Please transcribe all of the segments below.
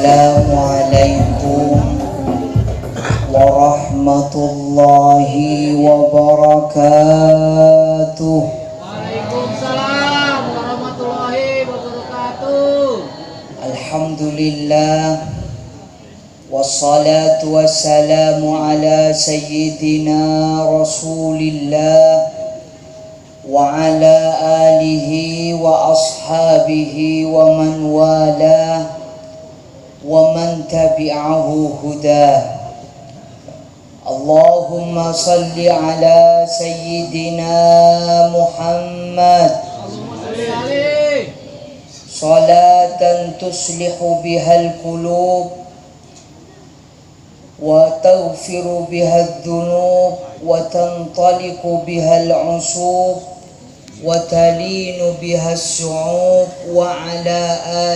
Assalamualaikum warahmatullahi wabarakatuh. Waalaikumsalam warahmatullahi wabarakatuh. Alhamdulillah wassalatu wassalamu ala sayyidina Rasulillah wa ala alihi wa ashabihi wa man walah wa man tabi'ahu hudah. Allahumma salli ala sayyidina Muhammad salatan tuslihu bihal qulub wa taghfiru bihal dhunub wa tantaliqu bihal usub wa talinu bihas su'ub wa ala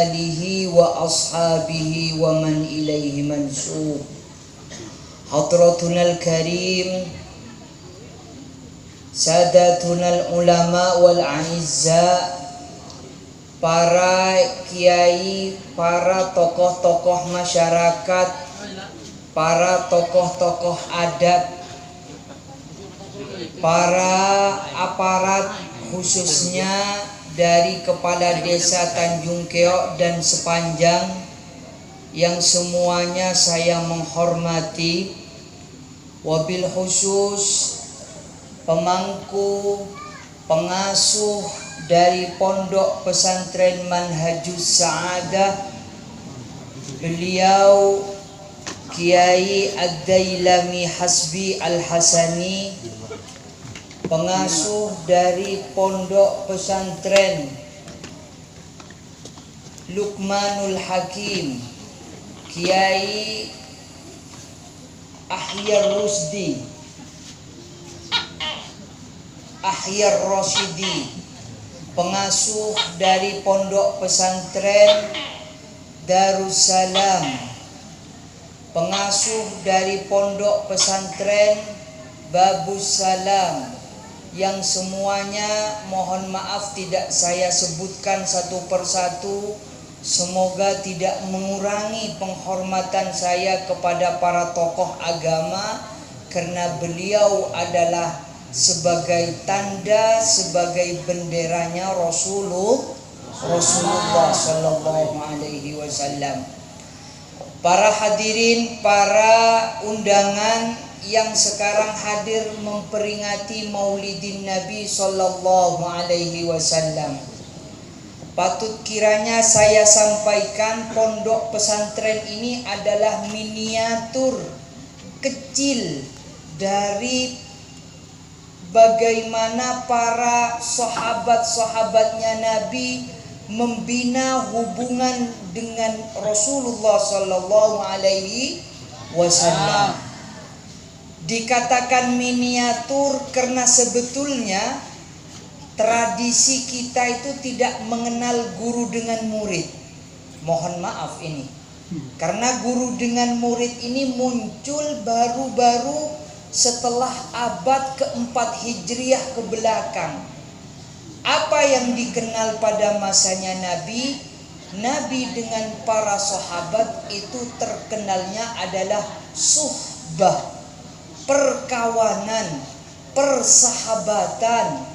alihi wa ashabihi wa man ilaihi mansub. Hadratunal karim, sadatunal ulama wal a'izza, para kiai, para tokoh-tokoh masyarakat, para tokoh-tokoh adat, para aparat khususnya dari Kepala Desa Tanjung Keok dan sepanjang yang semuanya saya menghormati, wabil khusus pemangku pengasuh dari Pondok Pesantren Manhajus Sa'adah, beliau Kiai Ad-Dailami Hasbi Al-Hasani, pengasuh dari Pondok Pesantren Luqmanul Hakim, Kiai Ahyar Rusdi, Ahyar Rosyidi, pengasuh dari Pondok Pesantren Darussalam, pengasuh dari Pondok Pesantren Babus Salam, yang semuanya mohon maaf tidak saya sebutkan satu persatu. Semoga tidak mengurangi penghormatan saya kepada para tokoh agama, karena beliau adalah sebagai tanda, sebagai benderanya Rasulullah Sallallahu Alaihi Wasallam. Para hadirin, para undangan yang sekarang hadir memperingati Maulidin Nabi Sallallahu Alaihi Wasallam, patut kiranya saya sampaikan pondok pesantren ini adalah miniatur kecil dari bagaimana para sahabat-sahabatnya Nabi membina hubungan dengan Rasulullah Sallallahu Alaihi Wasallam. Dikatakan miniatur karena sebetulnya tradisi kita itu tidak mengenal guru dengan murid. Mohon maaf ini, karena guru dengan murid ini muncul baru-baru setelah abad keempat Hijriah ke belakang. Apa yang dikenal pada masanya Nabi? Nabi dengan para sahabat itu terkenalnya adalah suhbah, perkawanan, persahabatan,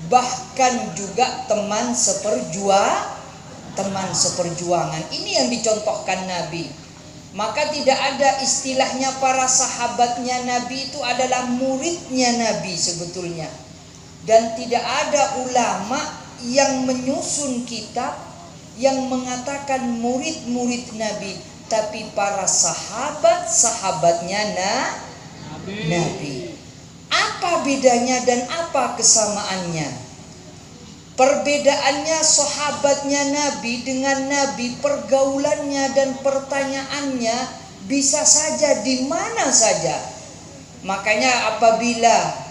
bahkan juga teman seperjuangan. Ini yang dicontohkan Nabi. Maka tidak ada istilahnya para sahabatnya Nabi itu adalah muridnya Nabi sebetulnya. Dan tidak ada ulama yang menyusun kitab yang mengatakan murid-murid Nabi, tapi para sahabat-sahabatnya Nabi. Apa bedanya dan apa kesamaannya? Perbedaannya sahabatnya Nabi dengan Nabi, pergaulannya dan pertanyaannya bisa saja di mana saja. Makanya apabila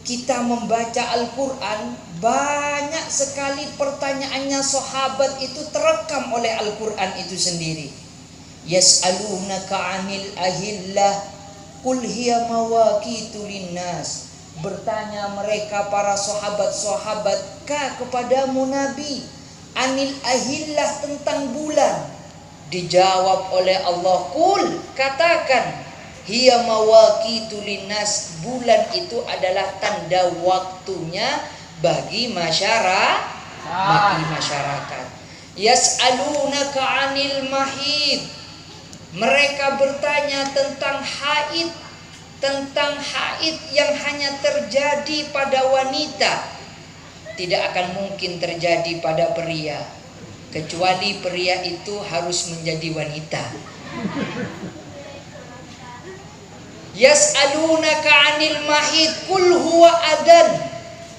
kita membaca Al-Quran, banyak sekali pertanyaannya sahabat itu terekam oleh Al-Quran itu sendiri. Yas'alunaka 'anil ahillah qul hiya mawaqitu linnas. Bertanya mereka para sahabat-sahabat kepadamu Nabi, anil ahillah, tentang bulan. Dijawab oleh Allah, "Qul," katakan, "hiya mawaqitu linnas," bulan itu adalah tanda waktunya bagi masyarakat. Yas'alunaka 'anil mahid, mereka bertanya tentang haid, yang hanya terjadi pada wanita, tidak akan mungkin terjadi pada pria, kecuali pria itu harus menjadi wanita. Yas'alunaka 'anil mahid qul huwa adan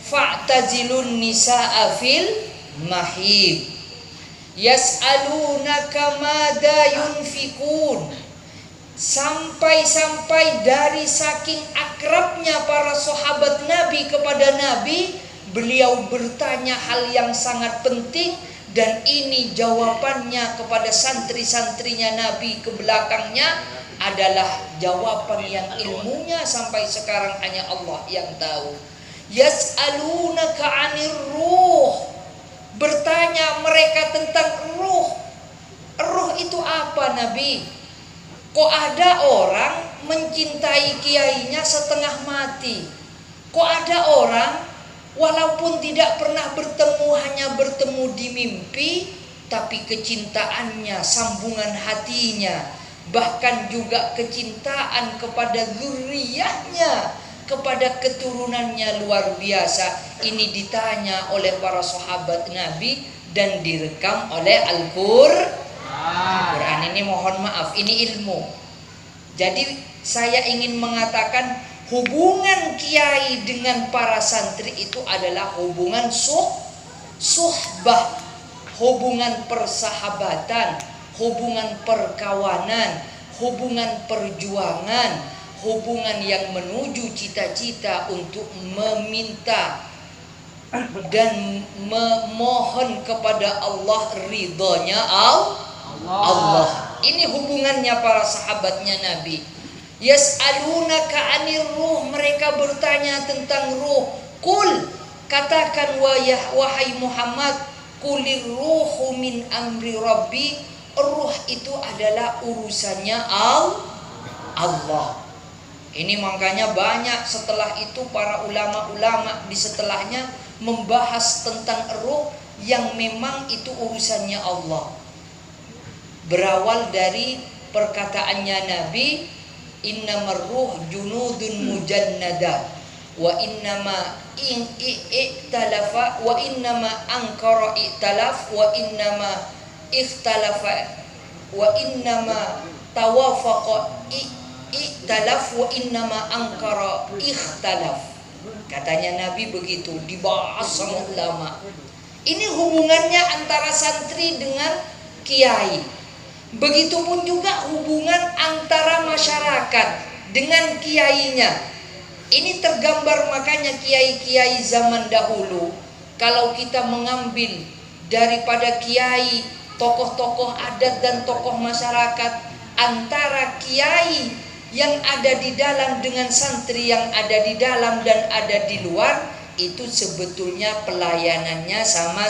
fa'tazilun nisaa fil mahid. Yas'alunaka mada yunfikun, sampai dari saking akrabnya para sahabat Nabi kepada Nabi, beliau bertanya hal yang sangat penting, dan ini jawabannya kepada santri-santrinya Nabi ke belakangnya adalah jawaban yang ilmunya sampai sekarang hanya Allah yang tahu. Yas'alunaka 'anir ruh, bertanya mereka tentang ruh. Ruh itu apa, Nabi? Kok ada orang mencintai kiainya setengah mati? Kok ada orang walaupun tidak pernah bertemu, hanya bertemu di mimpi, tapi kecintaannya, sambungan hatinya, bahkan juga kecintaan kepada zuriyahnya, kepada keturunannya luar biasa. Ini ditanya oleh para sahabat Nabi dan direkam oleh Al-Quran. Ini mohon maaf, ini ilmu. Jadi saya ingin mengatakan hubungan kiai dengan para santri itu adalah hubungan suhbah, hubungan persahabatan, hubungan perkawanan, hubungan perjuangan, hubungan yang menuju cita-cita untuk meminta dan memohon kepada Allah ridhonya Allah. Ini hubungannya para sahabatnya Nabi. Yas'alunaka 'anir ruh, mereka bertanya tentang ruh. Qul, katakan wahai Muhammad, qulir ruhu min amri rabbi, ruh itu adalah urusannya Allah. Ini makanya banyak setelah itu para ulama-ulama di setelahnya membahas tentang ruh yang memang itu urusannya Allah. Berawal dari perkataannya Nabi, innamar ruh junudun mujannada wa innama i'talafa wa innama ankara i'talaf wa innama ikhtalafa wa innama tawafaqa i'talaf wa innama ankara ikhtalaf. Katanya Nabi begitu, dibahas sama ulama. Ini hubungannya antara santri dengan kiai. Begitupun juga hubungan antara masyarakat dengan kiainya. Ini tergambar makanya kiai-kiai zaman dahulu. Kalau kita mengambil daripada kiai, tokoh-tokoh adat dan tokoh masyarakat, antara kiai yang ada di dalam dengan santri yang ada di dalam dan ada di luar, itu sebetulnya pelayanannya sama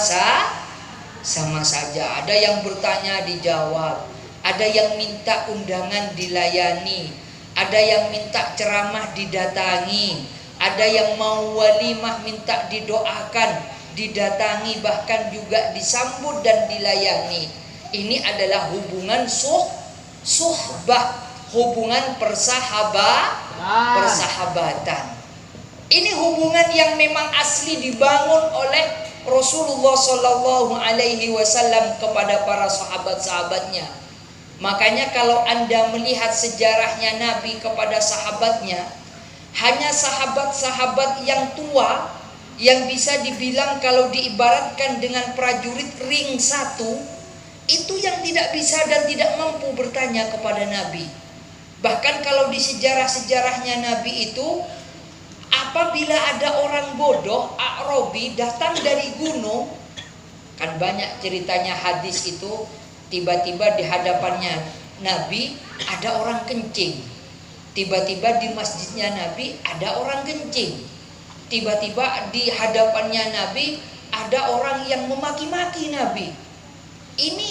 saja. Ada yang bertanya dijawab, ada yang minta undangan dilayani, ada yang minta ceramah didatangi, ada yang mau walimah minta didoakan, didatangi, bahkan juga disambut dan dilayani. Ini adalah hubungan suhbah, hubungan persahabatan. Ini hubungan yang memang asli dibangun oleh Rasulullah Shallallahu Alaihi Wasallam kepada para sahabat-sahabatnya. Makanya kalau Anda melihat sejarahnya Nabi kepada sahabatnya, hanya sahabat-sahabat yang tua yang bisa dibilang kalau diibaratkan dengan prajurit ring satu, itu yang tidak bisa dan tidak mampu bertanya kepada Nabi. Bahkan kalau di sejarah-sejarahnya Nabi itu, apabila ada orang bodoh, A'rabi, datang dari gunung, kan banyak ceritanya hadis itu, tiba-tiba di hadapannya Nabi ada orang kencing. Tiba-tiba di masjidnya Nabi ada orang kencing. Tiba-tiba di hadapannya Nabi ada orang yang memaki-maki Nabi. Ini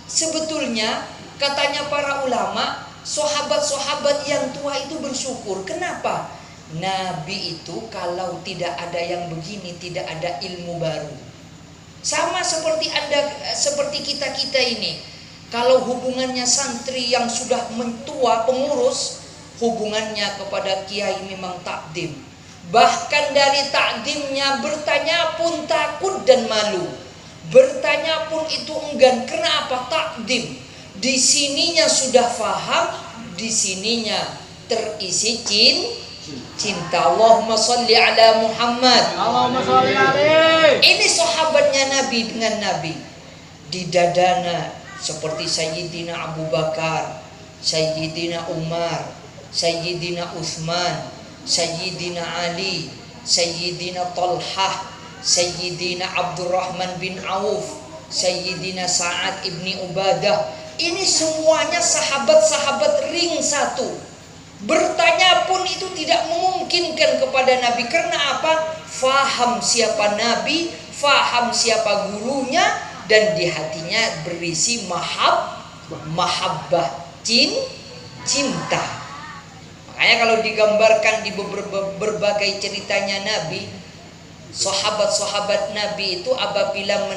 Sebetulnya katanya para ulama, sahabat-sahabat yang tua itu bersyukur. Kenapa? Nabi itu kalau tidak ada yang begini, tidak ada ilmu baru. Sama seperti Anda, seperti kita ini. Kalau hubungannya santri yang sudah mentua, pengurus, hubungannya kepada kiai memang takdim. Bahkan dari takdimnya bertanya pun takut dan malu. Bertanya pun itu enggan. Kenapa? Takdim. Di sininya sudah faham, di sininya terisi cinta. Allahumma sholli ala Muhammad. Allahumma sholli alaihi. Ini sahabatnya Nabi dengan Nabi. Didadana seperti Sayyidina Abu Bakar, Sayyidina Umar, Sayyidina Uthman, Sayyidina Ali, Sayyidina Talhah, Sayyidina Abdurrahman bin Auf, Sayyidina Sa'ad ibni Ubadah. Ini semuanya sahabat-sahabat ring satu. Bertanya pun itu tidak memungkinkan kepada Nabi. Karena apa? Faham siapa Nabi, faham siapa gurunya, dan di hatinya berisi mahabbah, cinta. Makanya kalau digambarkan di berbagai ceritanya Nabi, sahabat-sahabat Nabi itu apabila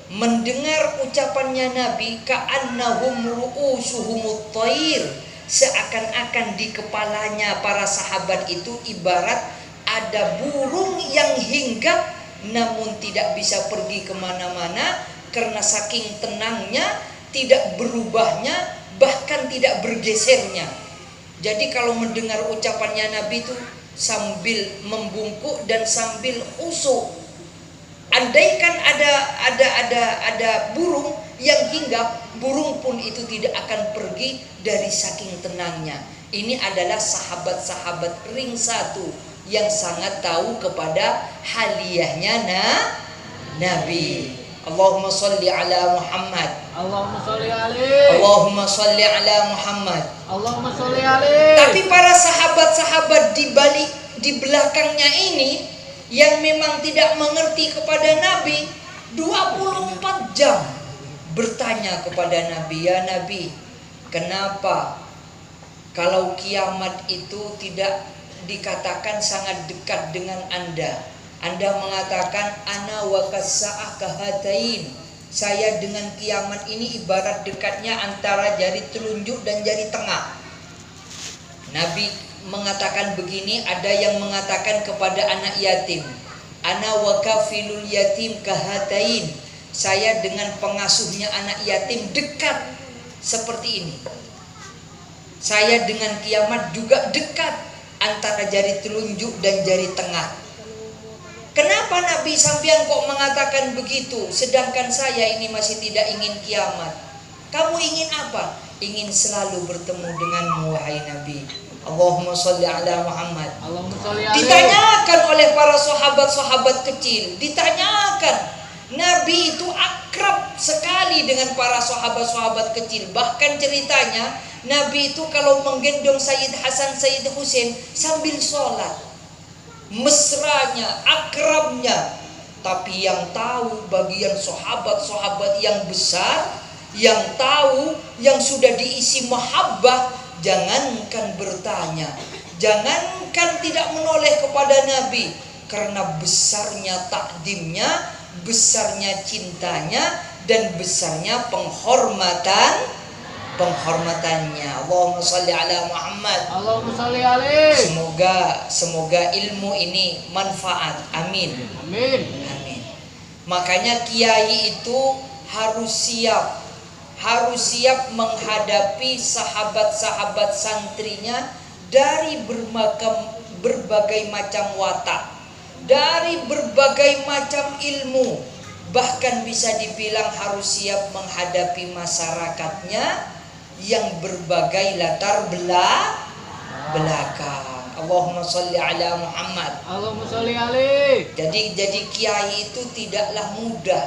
mendengar ucapannya Nabi, ka'annahum ru'usuhumut thair, seakan-akan di kepalanya para sahabat itu ibarat ada burung yang hinggap namun tidak bisa pergi kemana-mana karena saking tenangnya, tidak berubahnya, bahkan tidak bergesernya. Jadi kalau mendengar ucapannya Nabi itu sambil membungkuk dan sambil usuk. Andaikan ada burung yang hinggap, burung pun itu tidak akan pergi dari saking tenangnya. Ini adalah sahabat-sahabat ring satu yang sangat tahu kepada haliyahnya Nabi. Allahumma sholli ala Muhammad. Allahumma sholli alaihi. Allahumma sholli ala Muhammad. Allahumma sholli alaihi. Tapi para sahabat-sahabat di belakangnya ini yang memang tidak mengerti kepada Nabi, 24 jam bertanya kepada Nabi, ya Nabi, kenapa kalau kiamat itu tidak dikatakan sangat dekat dengan Anda? Anda mengatakan ana wa kasa'ah kahatain. Saya dengan kiamat ini ibarat dekatnya antara jari telunjuk dan jari tengah. Nabi mengatakan begini, ada yang mengatakan kepada anak yatim, ana wa kafilul yatim kahatain. Saya dengan pengasuhnya anak yatim dekat seperti ini. Saya dengan kiamat juga dekat antara jari telunjuk dan jari tengah. Kenapa Nabi sampean kok mengatakan begitu, sedangkan saya ini masih tidak ingin kiamat? Kamu ingin apa? Ingin selalu bertemu denganmu wahai Nabi. Allahumma sholli ala Muhammad. Allahumma sholli alaihi. Ditanyakan oleh para sahabat-sahabat kecil, ditanyakan. Nabi itu akrab sekali dengan para sahabat-sahabat kecil. Bahkan ceritanya Nabi itu kalau menggendong Sayyid Hasan, Sayyid Husain sambil sholat, mesranya, akrabnya. Tapi yang tahu bagian sahabat-sahabat yang besar, yang tahu, yang sudah diisi mahabbah, jangankan bertanya, jangankan tidak menoleh kepada Nabi, karena besarnya takdimnya, besarnya cintanya, dan besarnya penghormatannya. Allahumma sholli ala Muhammad. Allahumma sholli alaihi. Semoga ilmu ini manfaat. Amin. Amin. Amin. Makanya kiai itu harus siap menghadapi sahabat-sahabat santrinya dari berbagai macam watak, dari berbagai macam ilmu. Bahkan bisa dibilang harus siap menghadapi masyarakatnya yang berbagai latar belakang. Allahumma sholli ala Muhammad. Allahumma sholli alaihi. Jadi kiai itu tidaklah mudah,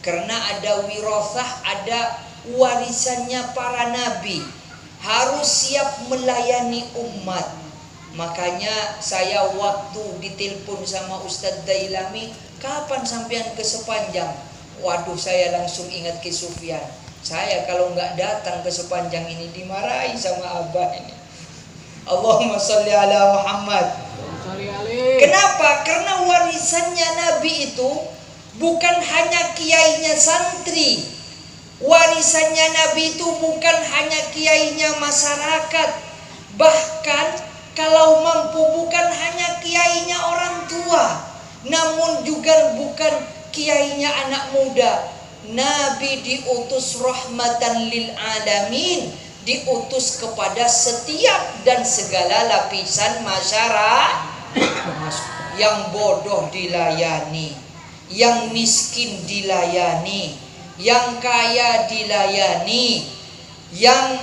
karena ada wirasah, ada warisannya para nabi. Harus siap melayani umat. Makanya saya waktu ditelepon sama Ustadz Dailami, kapan sampean ke Sepanjang? Waduh, saya langsung ingat Ki Sufyan. Saya kalau nggak datang ke sepanjang ini dimarahi sama Abah ini. Allahumma sholli ala Muhammad. Kenapa? Karena warisannya Nabi itu bukan hanya kiainya santri. Warisannya Nabi itu bukan hanya kiainya masyarakat. Bahkan kalau mampu bukan hanya kiainya orang tua, namun juga bukan kiainya anak muda. Nabi diutus rahmatan lil alamin, diutus kepada setiap dan segala lapisan masyarakat. Yang bodoh dilayani, yang miskin dilayani, yang kaya dilayani, yang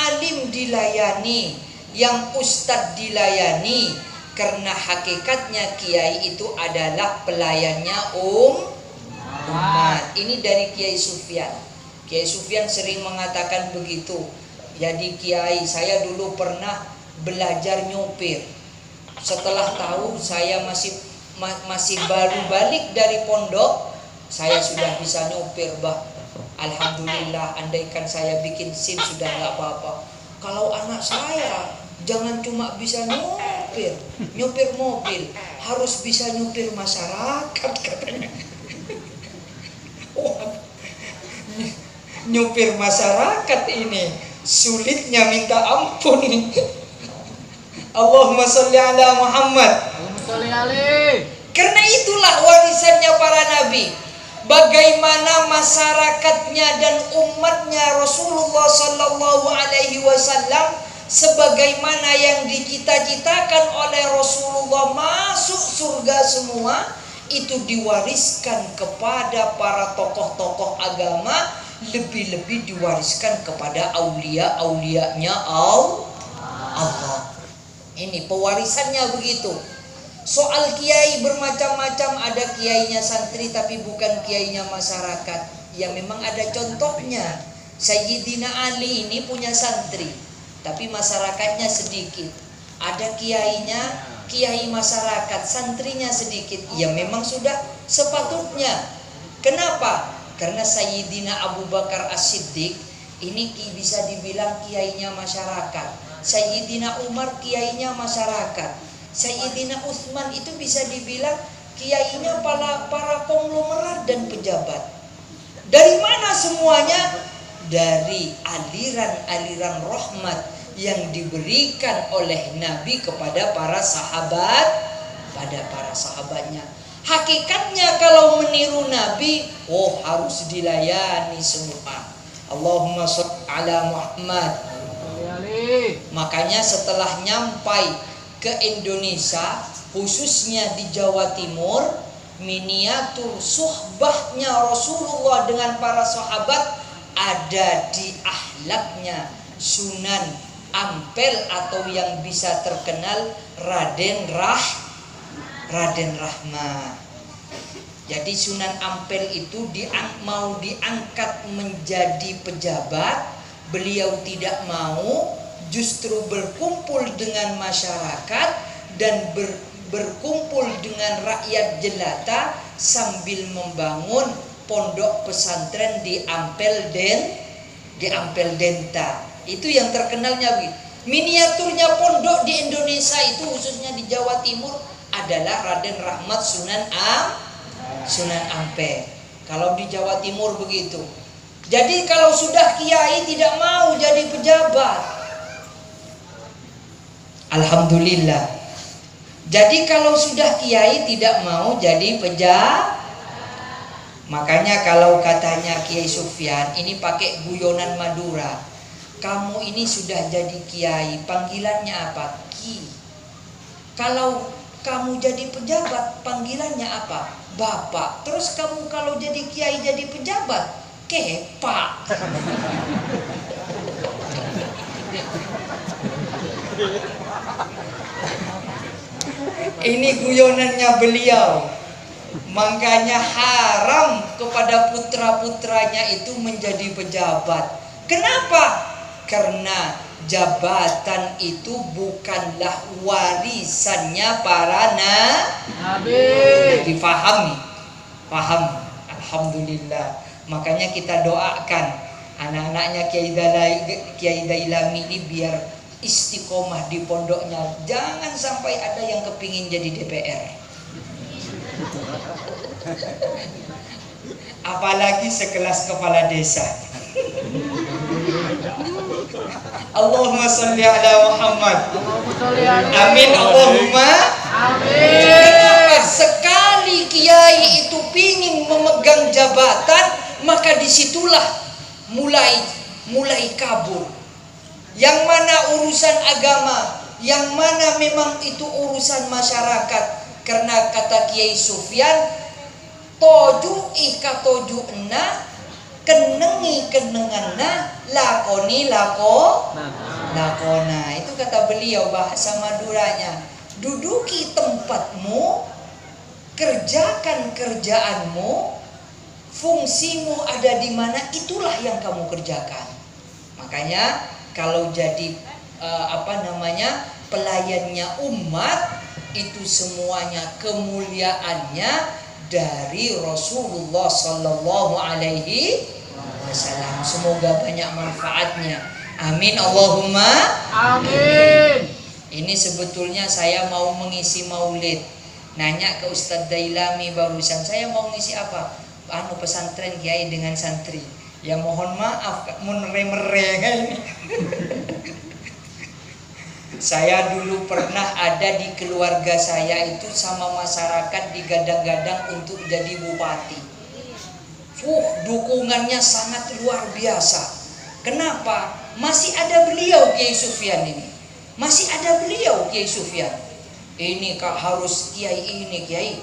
alim dilayani, yang ustadz dilayani. Karena hakikatnya kiai itu adalah pelayannya umat. Ini dari Kiai Sufyan. Kiai Sufyan sering mengatakan begitu. Jadi kiai, saya dulu pernah belajar nyopir. Setelah tahu saya masih baru balik dari pondok, saya sudah bisa nyopir, Bah. Alhamdulillah, andaikan saya bikin SIM sudah nggak apa-apa. Kalau anak saya jangan cuma bisa nyopir mobil, harus bisa nyopir masyarakat katanya. Nyopir masyarakat ini sulitnya minta ampun. Allahumma sholli ala Muhammad. Karena itulah warisannya para nabi. Bagaimana masyarakatnya dan umatnya Rasulullah Sallallahu Alaihi Wasallam, sebagaimana yang dicita-citakan oleh Rasulullah masuk surga semua, itu diwariskan kepada para tokoh-tokoh agama, lebih-lebih diwariskan kepada aulia-aulianya Allah. Ini pewarisannya begitu. Soal kiai bermacam-macam, ada kiainya santri tapi bukan kiainya masyarakat. Ya memang ada contohnya. Sayyidina Ali ini punya santri, tapi masyarakatnya sedikit. Ada kiainya, kiai masyarakat, santrinya sedikit. Ya memang sudah sepatutnya. Kenapa? Karena Sayyidina Abu Bakar As-Siddiq ini bisa dibilang kiainya masyarakat. Sayyidina Umar kiainya masyarakat. Sayyidina Utsman itu bisa dibilang kiainya para konglomerat dan pejabat. Dari mana semuanya? Dari aliran-aliran rahmat yang diberikan oleh Nabi kepada para sahabatnya. Hakikatnya kalau meniru Nabi, harus dilayani semua. Allahumma sholli ala Muhammad. Makanya setelah nyampai ke Indonesia, khususnya di Jawa Timur, miniatur suhbahnya Rasulullah dengan para sahabat ada di akhlaknya Sunan Ampel, atau yang bisa terkenal Raden Rahmat. Jadi Sunan Ampel itu mau diangkat menjadi pejabat, beliau tidak mau, justru berkumpul dengan masyarakat dan berkumpul dengan rakyat jelata sambil membangun pondok pesantren di Ampel Denta. Itu yang terkenalnya. Miniaturnya pondok di Indonesia itu, khususnya di Jawa Timur, adalah Raden Rahmat Sunan Ampel. Kalau di Jawa Timur begitu. Jadi kalau sudah kiai tidak mau jadi pejabat, alhamdulillah. Jadi kalau sudah kiai tidak mau jadi pejabat. Makanya kalau katanya Kiai Sufyan ini pakai guyonan Madura, kamu ini sudah jadi kiai, panggilannya apa? Ki. Kalau kamu jadi pejabat, panggilannya apa? Bapak. Terus kamu kalau jadi kiai jadi pejabat, Kepak. Ini guyonannya beliau. Makanya haram kepada putra-putranya itu menjadi pejabat. Kenapa? Karena jabatan itu bukanlah warisannya para nabi. Difahami. Paham? Alhamdulillah. Makanya kita doakan anak-anaknya Kiai Dailami ini biar istiqomah di pondoknya. Jangan sampai ada yang kepingin jadi DPR. Apalagi sekelas kepala desa. Allahumma sholli ala Muhammad. Amin. Allahumma amin. Kenapa sekali kiai itu pingin memegang jabatan, maka disitulah mulai kabur. Yang mana urusan agama, yang mana memang itu urusan masyarakat. Karena kata Kiai Sufyan, toju ika toju ena kenengi kenenganna lakoni lakona. Itu kata beliau, bahasa Maduranya. Duduki tempatmu, kerjakan kerjaanmu, fungsimu ada di mana, itulah yang kamu kerjakan. Makanya kalau jadi pelayannya umat, itu semuanya kemuliaannya dari Rasulullah Sallallahu Alaihi Wasallam. Semoga banyak manfaatnya. Amin. Allahumma amin. Ini sebetulnya saya mau mengisi maulid. Nanya ke Ustadz Dailami barusan, saya mau ngisi apa? Pesantren kiai dengan santri. Ya mohon maaf, mere kan ini. Saya dulu pernah ada di keluarga saya itu sama masyarakat digadang-gadang untuk jadi bupati. Dukungannya sangat luar biasa. Kenapa? Masih ada beliau Kiai Sufyan ini. Masih ada beliau Kiai Sufyan. Ini kak harus kiai ini kiai.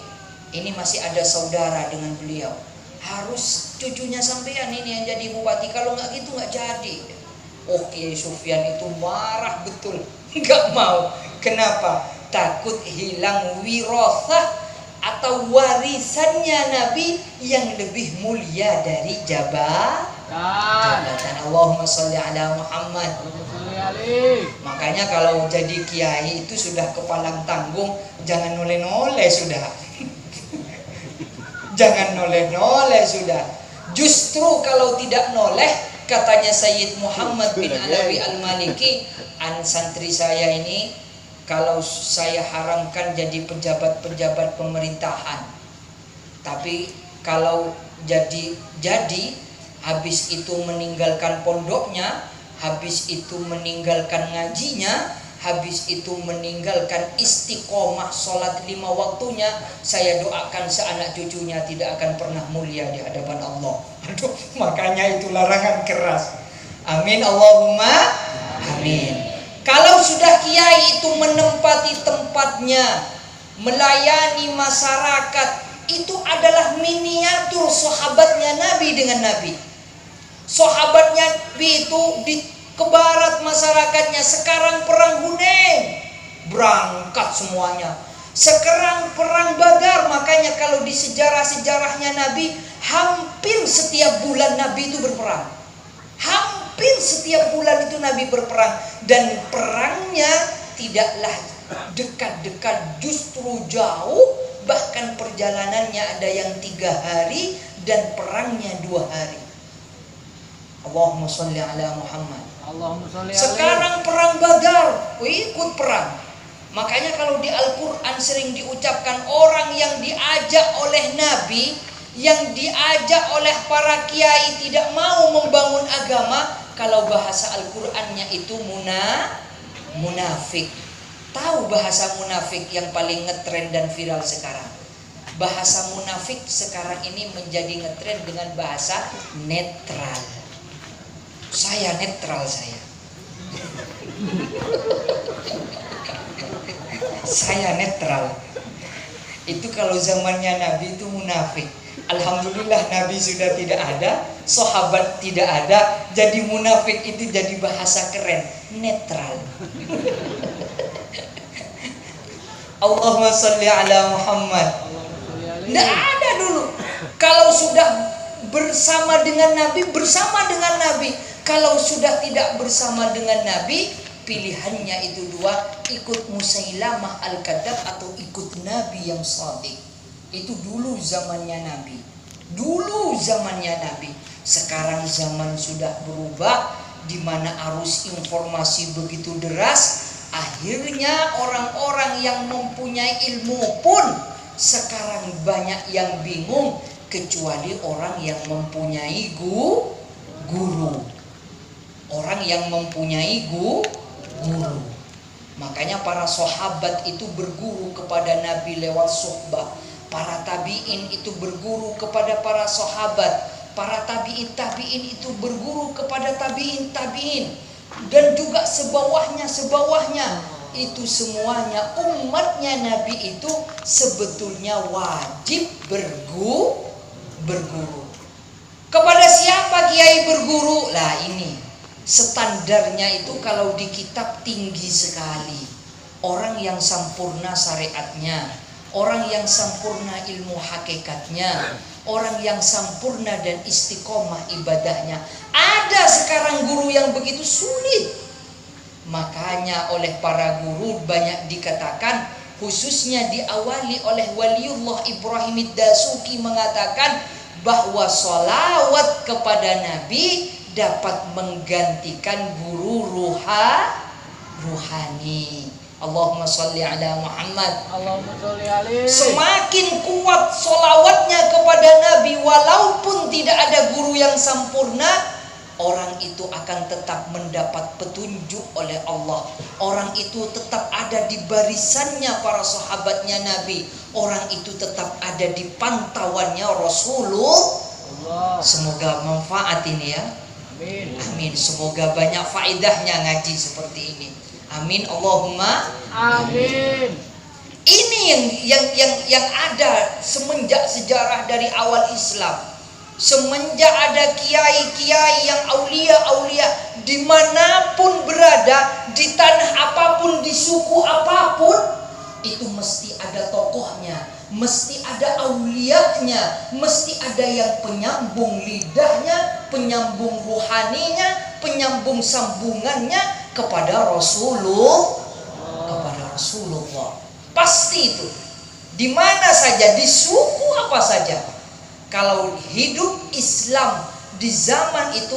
Ini masih ada saudara dengan beliau. Harus cucunya sampean ini yang jadi bupati. Kalau nggak gitu nggak jadi. Oh Kiai Sufyan itu marah betul. Nggak mau. Kenapa? Takut hilang wirasah atau warisannya Nabi yang lebih mulia dari jabatan. Allahumma sholli ala Muhammad. Makanya kalau jadi kiai itu sudah kepalang tanggung, jangan noleh-noleh sudah. Jangan noleh-noleh sudah. Justru kalau tidak noleh, katanya Sayyid Muhammad bin Alawi Al-Maliki, santri saya ini, kalau saya haramkan jadi pejabat-pejabat pemerintahan. Tapi kalau jadi habis itu meninggalkan pondoknya, habis itu meninggalkan ngajinya, habis itu meninggalkan istiqomah sholat 5 waktunya, saya doakan seanak cucunya tidak akan pernah mulia di hadapan Allah. Aduh, makanya itu larangan keras. Amin. Allahumma amin. Kalau sudah kiai itu menempati tempatnya, melayani masyarakat, itu adalah miniatur sahabatnya Nabi dengan Nabi. Sahabatnya Nabi itu ke barat masyarakatnya. Sekarang perang Hunain, berangkat semuanya. Sekarang perang Badar, makanya kalau di sejarah-sejarahnya Nabi, hampir setiap bulan Nabi itu berperang. Hampir setiap bulan itu Nabi berperang. Dan perangnya tidaklah dekat-dekat, justru jauh. Bahkan perjalanannya ada yang 3 hari dan perangnya 2 hari. Allahumma sholli ala Muhammad. Sekarang perang Badar, ikut perang. Makanya kalau di Al-Quran sering diucapkan orang yang diajak oleh Nabi, yang diajak oleh para kiai tidak mau membangun agama, kalau bahasa Al-Qurannya itu munafik. Tahu bahasa munafik yang paling ngetren dan viral sekarang? Bahasa munafik sekarang ini menjadi ngetren dengan bahasa netral. Saya netral saya. Saya netral. Itu kalau zamannya Nabi itu munafik. Alhamdulillah Nabi sudah tidak ada, sahabat tidak ada, jadi munafik itu jadi bahasa keren, netral. Allahumma sholli ala Muhammad. Tidak ada dulu. Kalau sudah bersama dengan Nabi, bersama dengan Nabi. Kalau sudah tidak bersama dengan Nabi, pilihannya itu 2, ikut Musailamah Al-Kadzab atau ikut Nabi yang shadiq. Itu dulu zamannya Nabi. Dulu zamannya Nabi. Sekarang zaman sudah berubah, di mana arus informasi begitu deras. Akhirnya orang-orang yang mempunyai ilmu pun sekarang banyak yang bingung, kecuali orang yang mempunyai guru. Orang yang mempunyai guru. Makanya para sahabat itu berguru kepada Nabi lewat suhbah. Para tabi'in itu berguru kepada para sahabat. Para tabi'in itu berguru kepada tabi'in. Dan juga sebawahnya. Itu semuanya umatnya Nabi itu sebetulnya wajib berguru. Kepada siapa kiai berguru? Lah ini standarnya itu kalau di kitab tinggi sekali. Orang yang sempurna syariatnya, orang yang sempurna ilmu hakikatnya, orang yang sempurna dan istiqomah ibadahnya. Ada sekarang guru yang begitu sulit. Makanya oleh para guru banyak dikatakan, khususnya diawali oleh Waliullah Ibrahim Ad-Dasuki mengatakan bahwa sholawat kepada Nabi dapat menggantikan guru ruhani. Allahumma sholli ala Muhammad. Allahumma sholli alaihi. Semakin kuat sholawatnya kepada Nabi, walaupun tidak ada guru yang sempurna, orang itu akan tetap mendapat petunjuk oleh Allah. Orang itu tetap ada di barisannya para sahabatnya Nabi. Orang itu tetap ada di pantauannya Rasulullah. Semoga manfaat ini ya. Amin. Semoga banyak faedahnya ngaji seperti ini. Amin. Allahumma amin. Ini yang ada semenjak sejarah dari awal Islam. Semenjak ada kiai-kiai yang aulia-aulia dimanapun berada, di tanah apapun, di suku apapun, itu mesti ada tokohnya, mesti ada aulianya, mesti ada yang penyambung lidahnya, penyambung ruhaninya, penyambung sambungannya kepada Rasulullah. Pasti itu. Di mana saja, di suku apa saja. Kalau hidup Islam di zaman itu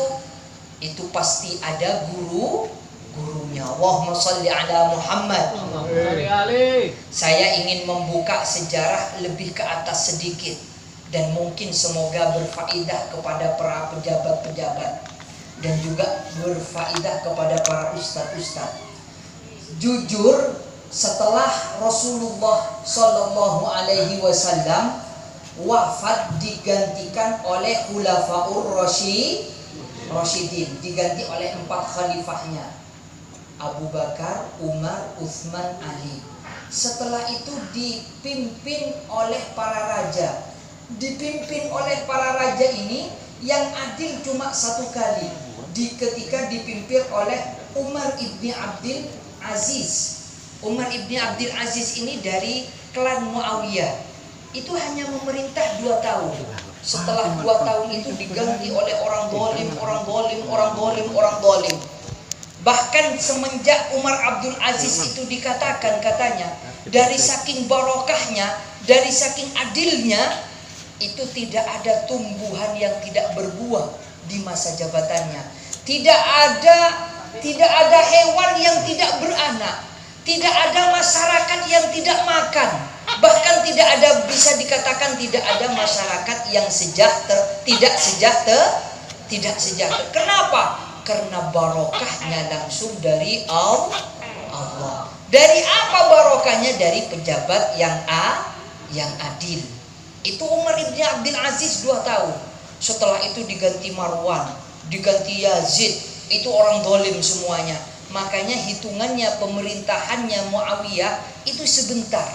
pasti ada gurunya. Allahumma sholli ala Muhammad. Saya ingin membuka sejarah lebih ke atas sedikit, dan mungkin semoga berfaedah kepada para pejabat-pejabat dan juga berfaedah kepada para ustadz-ustadz. Jujur, setelah Rasulullah Sallallahu Alaihi Wasallam wafat, digantikan oleh Khulafaur Rasyidin, diganti oleh 4 khalifahnya, Abu Bakar, Umar, Utsman, Ali. Setelah itu dipimpin oleh para raja. Dipimpin oleh para raja ini yang adil cuma 1 kali, ketika dipimpin oleh Umar ibni Abdul Aziz. Umar ibni Abdul Aziz ini dari klan Muawiyah. Itu hanya memerintah 2 tahun. Setelah 2 tahun itu diganti oleh orang dolim. Bahkan semenjak Umar Abdul Aziz itu dikatakan, katanya, dari saking barokahnya, dari saking adilnya, itu tidak ada tumbuhan yang tidak berbuah di masa jabatannya. Tidak ada hewan yang tidak beranak. Tidak ada masyarakat yang tidak makan. Bahkan tidak ada, bisa dikatakan tidak ada masyarakat yang tidak sejahtera. Kenapa? Karena barokahnya langsung dari Allah. Dari apa barokahnya? Dari pejabat yang adil. Itu Umar ibn Abdul Aziz 2 tahun. Setelah itu diganti Marwan, diganti Yazid. Itu orang dolim semuanya. Makanya hitungannya pemerintahannya Muawiyah itu sebentar.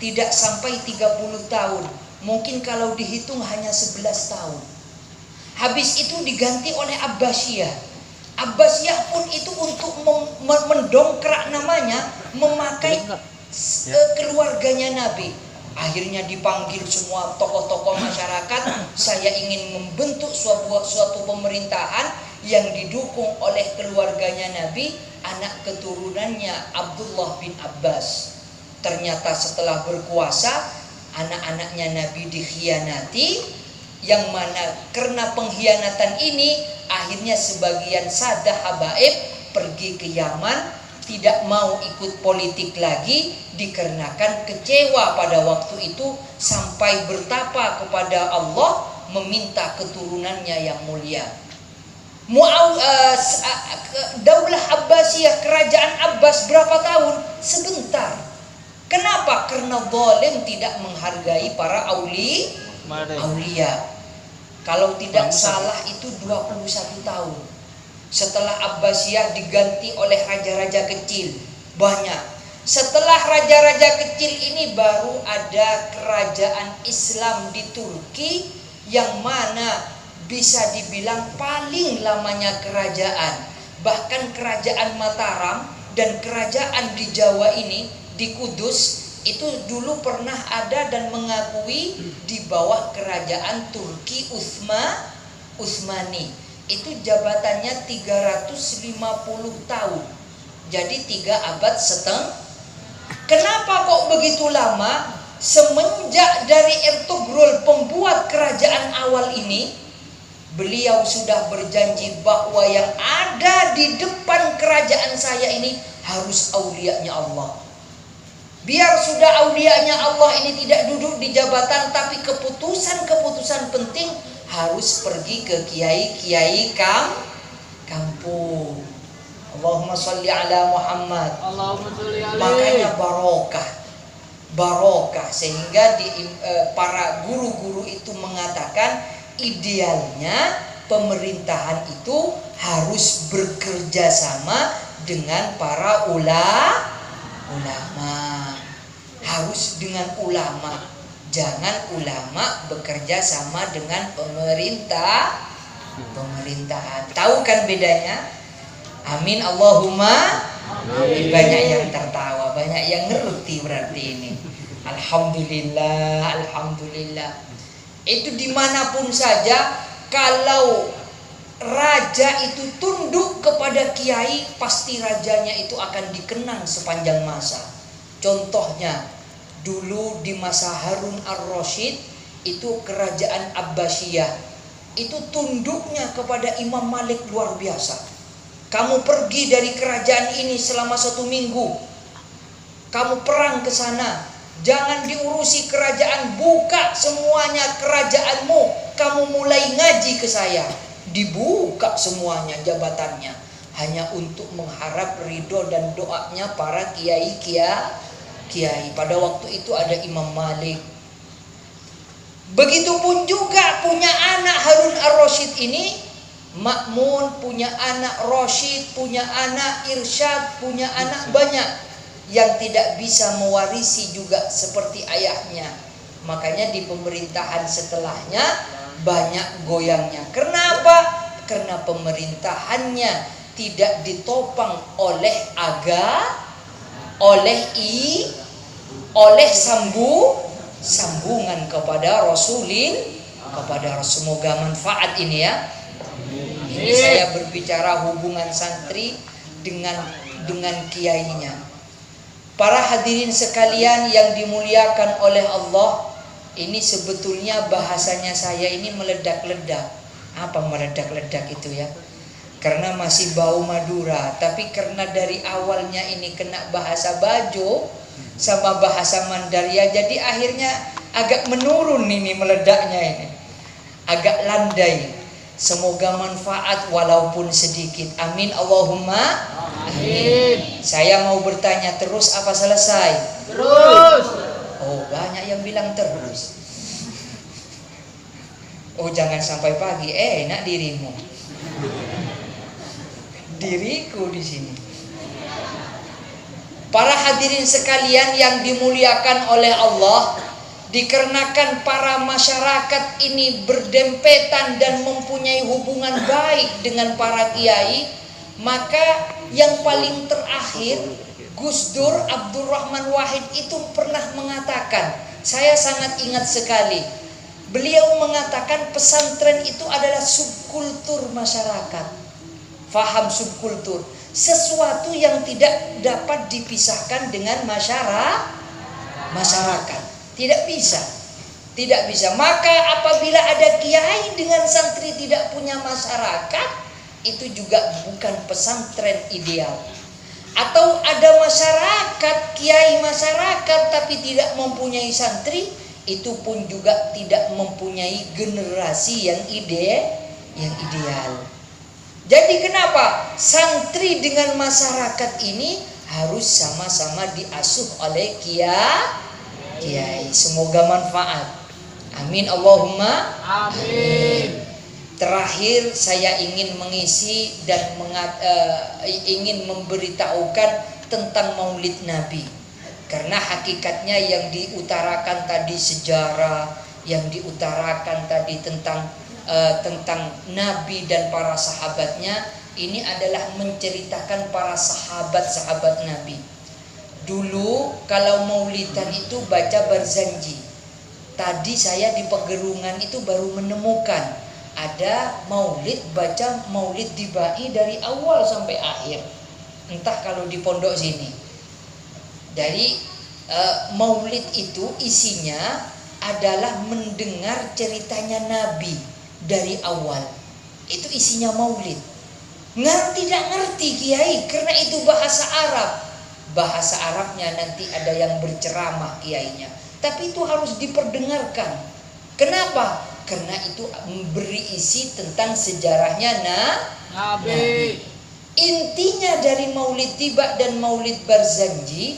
Tidak sampai 30 tahun. Mungkin kalau dihitung hanya 11 tahun. Habis itu diganti oleh Abbasiyah. Abbasiyah pun itu untuk mendongkrak namanya, memakai keluarganya Nabi. Akhirnya dipanggil semua tokoh-tokoh masyarakat. Saya ingin membentuk suatu pemerintahan yang didukung oleh keluarganya Nabi, anak keturunannya Abdullah bin Abbas. Ternyata setelah berkuasa, anak-anaknya Nabi dikhianati, yang mana karena pengkhianatan ini akhirnya sebagian sadah habaib pergi ke Yaman, tidak mau ikut politik lagi dikarenakan kecewa pada waktu itu, sampai bertapa kepada Allah meminta keturunannya yang mulia. Daulah Abbasiyah, kerajaan Abbas berapa tahun? Sebentar. Kenapa? Karena zalim tidak menghargai para aulia. Kalau tidak salah itu 21 tahun. Setelah Abbasiyah diganti oleh raja-raja kecil, banyak. Setelah raja-raja kecil ini baru ada kerajaan Islam di Turki, yang mana bisa dibilang paling lamanya kerajaan. Bahkan kerajaan Mataram dan kerajaan di Jawa ini, di Kudus, itu dulu pernah ada dan mengakui di bawah kerajaan Turki Utsmani. Itu jabatannya 350 tahun. Jadi 3 abad setengah. Kenapa kok begitu lama? Semenjak dari Ertugrul, pembuat kerajaan awal ini, beliau sudah berjanji bahwa yang ada di depan kerajaan saya ini harus aulianya Allah. Biar sudah aulianya Allah ini tidak duduk di jabatan, tapi keputusan-keputusan penting harus pergi ke kiai-kiai kampung. Allahumma sholli ala Muhammad. Allahumma sholli alaihi. Makanya barokah sehingga para guru-guru itu mengatakan idealnya pemerintahan itu harus bekerja sama dengan para ulama, harus dengan ulama, jangan ulama bekerja sama dengan pemerintahan. Tahu kan bedanya? Amin Allahumma amin. Banyak yang tertawa, banyak yang ngerti berarti ini. Alhamdulillah. Itu dimanapun saja, kalau raja itu tunduk kepada kiai, pasti rajanya itu akan dikenang sepanjang masa. Contohnya, dulu di masa Harun ar-Rasyid, itu kerajaan Abbasiyah, itu tunduknya kepada Imam Malik luar biasa. Kamu pergi dari kerajaan ini selama 1 minggu, kamu perang ke sana, jangan diurusi kerajaan, buka semuanya kerajaanmu, kamu mulai ngaji ke saya. Dibuka semuanya jabatannya, hanya untuk mengharap ridho dan doanya para kiai. Pada waktu itu ada Imam Malik. Begitupun juga punya anak Harun ar-Rasyid ini, Ma'mun, punya anak Rasyid, punya anak Irsyad, punya anak banyak yang tidak bisa mewarisi juga seperti ayahnya. Makanya di pemerintahan setelahnya banyak goyangnya. Kenapa? Karena pemerintahannya tidak ditopang oleh sambungan kepada semoga manfaat ini ya. Ini saya berbicara hubungan santri dengan kiainya. Para hadirin sekalian yang dimuliakan oleh Allah, ini sebetulnya bahasanya saya ini meledak-ledak. Apa meledak-ledak itu ya? Karena masih bau Madura, tapi karena dari awalnya ini kena bahasa Bajo sama bahasa Mandaria, jadi akhirnya agak menurun ini meledaknya ini. Agak landai. Semoga manfaat walaupun sedikit. Amin Allahumma amin. Saya mau bertanya terus apa selesai? Terus. Oh, banyak yang bilang terus. Oh, jangan sampai pagi. Enak dirimu. Diriku di sini. Para hadirin sekalian yang dimuliakan oleh Allah, dikarenakan para masyarakat ini berdempetan dan mempunyai hubungan baik dengan para kiai, maka yang paling terakhir Gus Dur Abdurrahman Wahid itu pernah mengatakan, saya sangat ingat sekali. Beliau mengatakan pesantren itu adalah subkultur masyarakat. Faham subkultur, sesuatu yang tidak dapat dipisahkan dengan masyarakat. Tidak bisa. Tidak bisa. Maka apabila ada kiai dengan santri tidak punya masyarakat, itu juga bukan pesantren ideal. Atau ada masyarakat, kiai masyarakat tapi tidak mempunyai santri, itu pun juga tidak mempunyai generasi yang ideal. Jadi kenapa santri dengan masyarakat ini harus sama-sama diasuh oleh kiai. Semoga manfaat. Amin Allahumma Amin. Terakhir saya ingin mengisi dan ingin memberitahukan tentang Maulid Nabi. Karena hakikatnya yang diutarakan tadi sejarah, yang diutarakan tadi tentang Nabi dan para sahabatnya, ini adalah menceritakan para sahabat-sahabat Nabi. Dulu kalau maulidan itu baca Barzanji. Tadi saya di Pegerungan itu baru menemukan ada maulid, baca maulid dibai dari awal sampai akhir. Entah kalau di pondok sini. Dari maulid itu isinya adalah mendengar ceritanya Nabi dari awal. Itu isinya maulid. Tidak ngerti kiai karena itu bahasa Arab. Bahasa Arabnya nanti ada yang berceramah kiainya. Tapi itu harus diperdengarkan. Kenapa? Karena itu berisi tentang sejarahnya Nabi. Intinya dari Maulid Tiba dan Maulid Barzanji,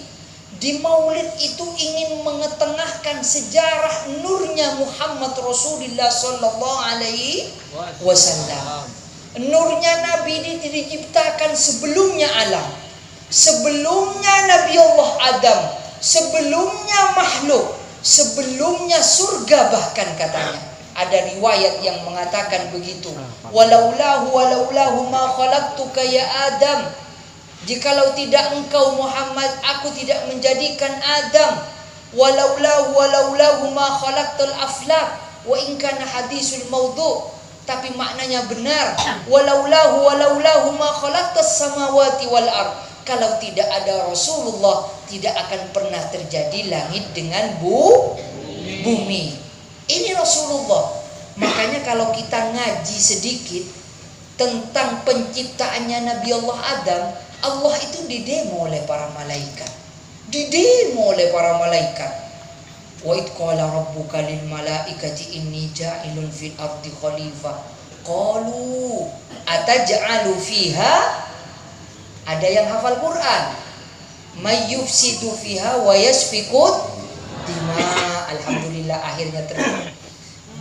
di Maulid itu ingin mengetengahkan sejarah nurnya Muhammad Rasulullah Sallallahu Alaihi Wasallam. Nurnya Nabi ini diciptakan sebelumnya alam, sebelumnya Nabi Allah Adam, sebelumnya makhluk, sebelumnya surga bahkan katanya. Ada riwayat yang mengatakan begitu. Walaulahu ma khalaqtuka ya Adam. Jikalau tidak engkau Muhammad, aku tidak menjadikan Adam. Walaulahu ma khalaqtul aflak. Wa in kana hadisul maudhu. Tapi maknanya benar. Walaulahu ma khalaqtas samawati wal ard. Kalau tidak ada Rasulullah, tidak akan pernah terjadi langit dengan bumi. Ini Rasulullah. Makanya kalau kita ngaji sedikit tentang penciptaannya Nabi Allah Adam, Allah itu didemo oleh para malaikat. Wa id qala rabbuka lil malaikati inni ja'ilun fil ardi khalifah. Qalu ataj'alu fiha. Ada yang hafal Quran. May yufsidu fiha wa yasfikut dima. Alhamdulillah akhirnya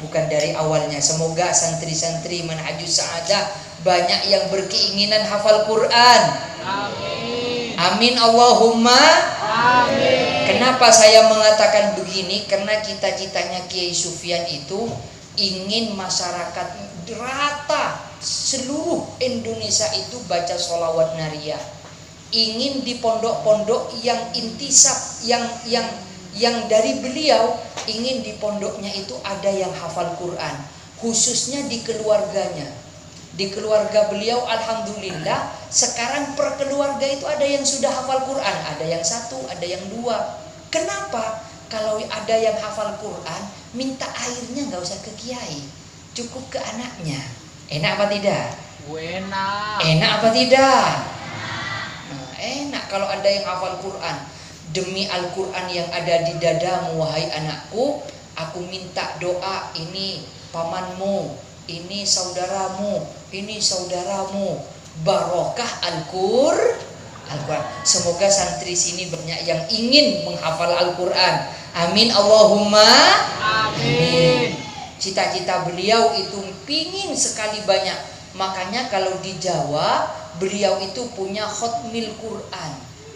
bukan dari awalnya. Semoga santri-santri Manhajus Sa'adah banyak yang berkeinginan hafal Quran. Amin. Amin Allahumma Amin. Kenapa saya mengatakan begini? Karena cita-citanya Kiai Sufyan itu ingin masyarakat rata seluruh Indonesia itu baca sholawat nariyah. Ingin di pondok-pondok yang intisab, yang dari beliau, ingin di pondoknya itu ada yang hafal Quran, khususnya di keluarganya. Di keluarga beliau alhamdulillah sekarang per keluarga itu ada yang sudah hafal Quran, ada yang satu, ada yang dua. Kenapa? Kalau ada yang hafal Quran, minta airnya nggak usah ke kiai, cukup ke anaknya. Enak apa tidak? Enak. Enak apa tidak? Nah, enak kalau ada yang hafal Quran. Demi Al-Quran yang ada di dadamu wahai anakku, aku minta doa, ini pamanmu, ini saudaramu, ini saudaramu, barokah Al-Quran. Semoga santri sini banyak yang ingin menghafal Al-Quran. Amin Allahumma amin. Cita-cita beliau itu pingin sekali banyak. Makanya kalau di Jawa beliau itu punya khotmil Quran,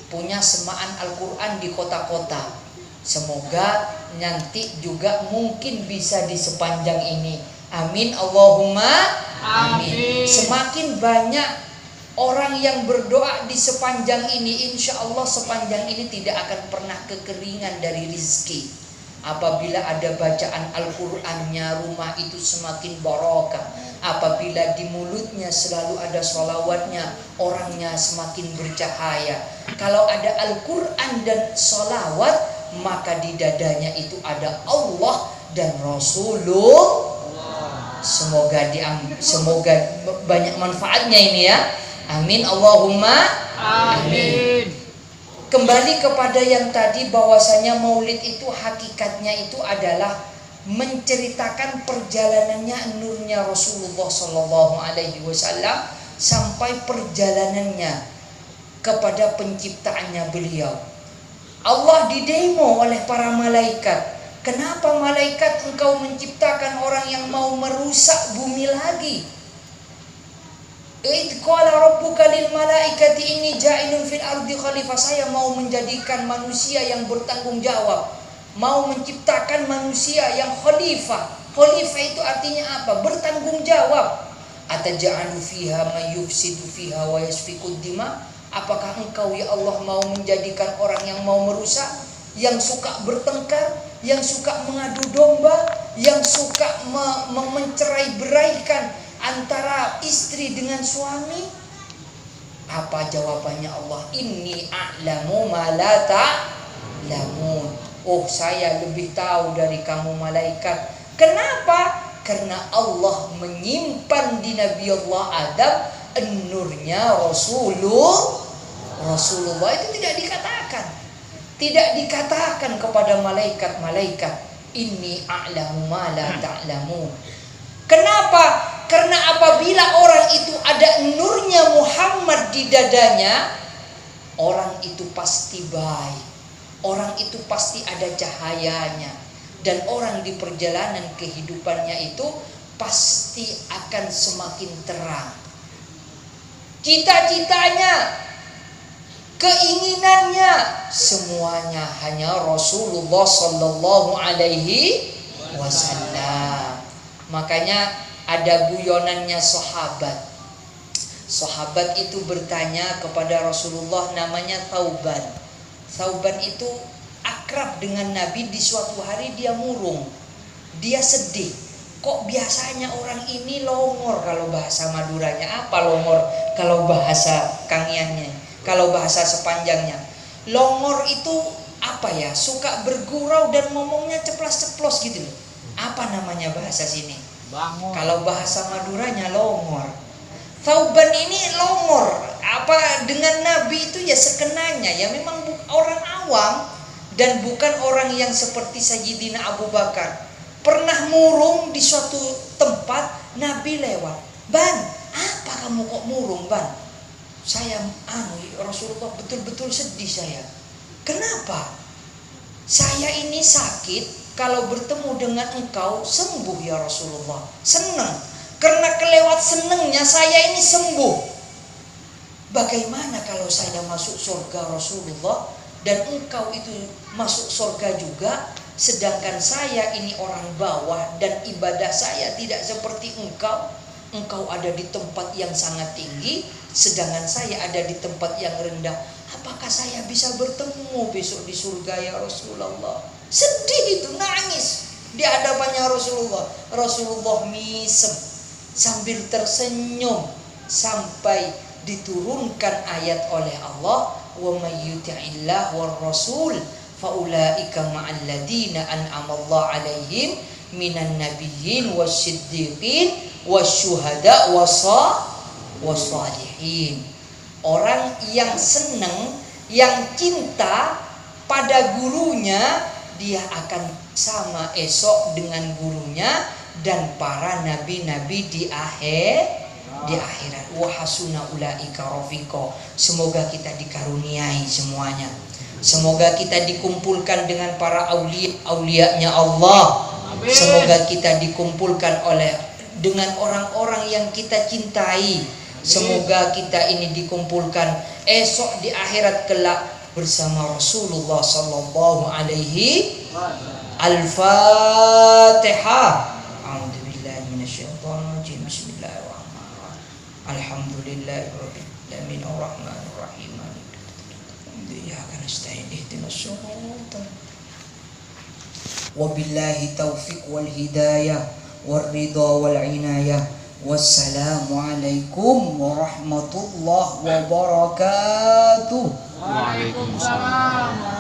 punya semaan Al-Quran di kota-kota. Semoga nanti juga mungkin bisa di sepanjang ini. Amin Allahumma amin. Semakin banyak orang yang berdoa di sepanjang ini, insya Allah sepanjang ini tidak akan pernah kekeringan dari rizki. Apabila ada bacaan Al-Qurannya, rumah itu semakin barokah. Apabila di mulutnya selalu ada sholawatnya, orangnya semakin bercahaya. Kalau ada Al-Quran dan sholawat, maka di dadanya itu ada Allah dan Rasulullah. Semoga banyak manfaatnya ini ya. Amin Allahumma amin. Kembali kepada yang tadi, bahwasanya maulid itu hakikatnya itu adalah menceritakan perjalanannya nurnya Rasulullah Sallallahu Alaihi Wasallam sampai perjalanannya kepada penciptaannya beliau. Allah didemo oleh para malaikat. Kenapa malaikat engkau menciptakan orang yang mau merusak bumi lagi? Id qala rabbuka lil malaikati inni ja'ilun fil ardi khalifah. Saya mau menjadikan manusia yang bertanggung jawab, mau menciptakan manusia yang khalifah. Khalifah itu artinya apa? Bertanggung jawab. Ataj'alu fiha may yufsidu fiha wa yasfikud dima? Apakah engkau ya Allah mau menjadikan orang yang mau merusak, yang suka bertengkar, yang suka mengadu domba, yang suka mencerai-beraikan antara istri dengan suami? Apa jawabannya Allah? Inni a'lamu ma la ta'lamun. Oh, saya lebih tahu dari kamu malaikat. Kenapa? Karena Allah menyimpan di Nabi Allah Adam nurnya Rasulullah itu tidak dikatakan kepada malaikat inni a'lamu ma la ta'lamun. Kenapa? Karena apabila orang itu ada nurnya Muhammad di dadanya, orang itu pasti baik, orang itu pasti ada cahayanya, dan orang di perjalanan kehidupannya itu pasti akan semakin terang. Cita-citanya, keinginannya, semuanya hanya Rasulullah Sallallahu Alaihi Wasallam. Makanya ada guyonannya sahabat. Sahabat itu bertanya kepada Rasulullah, namanya Thauban. Thauban itu akrab dengan Nabi. Di suatu hari dia murung, dia sedih. Kok biasanya orang ini longor? Kalau bahasa Maduranya apa longor? Kalau bahasa Kangiannya, kalau bahasa sepanjangnya, longor itu apa ya? Suka bergurau dan ngomongnya ceplas-ceplos gitu loh. Apa namanya bahasa sini? Bangun. Kalau bahasa Maduranya longor. Thauban ini longor. Apa dengan Nabi itu ya sekenanya, ya memang orang awam dan bukan orang yang seperti Sayyidina Abu Bakar. Pernah murung di suatu tempat, Nabi lewat. Ban, apa kamu kok murung, Ban? Saya Rasulullah betul-betul sedih saya. Kenapa? Saya ini sakit, kalau bertemu dengan engkau sembuh ya Rasulullah. Senang, karena kelewat senangnya saya ini sembuh. Bagaimana kalau saya masuk surga Rasulullah dan engkau itu masuk surga juga, sedangkan saya ini orang bawah dan ibadah saya tidak seperti engkau. Engkau ada di tempat yang sangat tinggi, sedangkan saya ada di tempat yang rendah. Apakah saya bisa bertemu besok di surga ya Rasulullah? Sedih itu, nangis di hadapannya Rasulullah. Rasulullah misem sambil tersenyum sampai diturunkan ayat oleh Allah, wa may yuti'illah war rasul faulaika ma'al ladina an'amallahu alaihim minan nabiyyin wasyiddiqin wasyuhada wasalihin. Orang yang senang, yang cinta pada gurunya, dia akan sama esok dengan gurunya dan para nabi-nabi di akhirat. Wa hasuna ulaika rafiqa. Semoga kita dikaruniai semuanya. Semoga kita dikumpulkan dengan para aulia-nya Allah. Amin. Semoga kita dikumpulkan dengan orang-orang yang kita cintai. Semoga kita ini dikumpulkan esok di akhirat kelak bersama Rasulullah Sallallahu Alaihi. Al-Fatihah. A'udzubillahi minasyaitonirrajim. Bismillahirrahmanirrahim. Alhamdulillahirabbil alamin arrahmanir rahim. Iyyaka nasta'in ihdinas shiratal. Wabillahi taufiq wal hidayah war ridha wal inayah. Wassalamualaikum warahmatullahi wabarakatuh. Waalaikumsalam.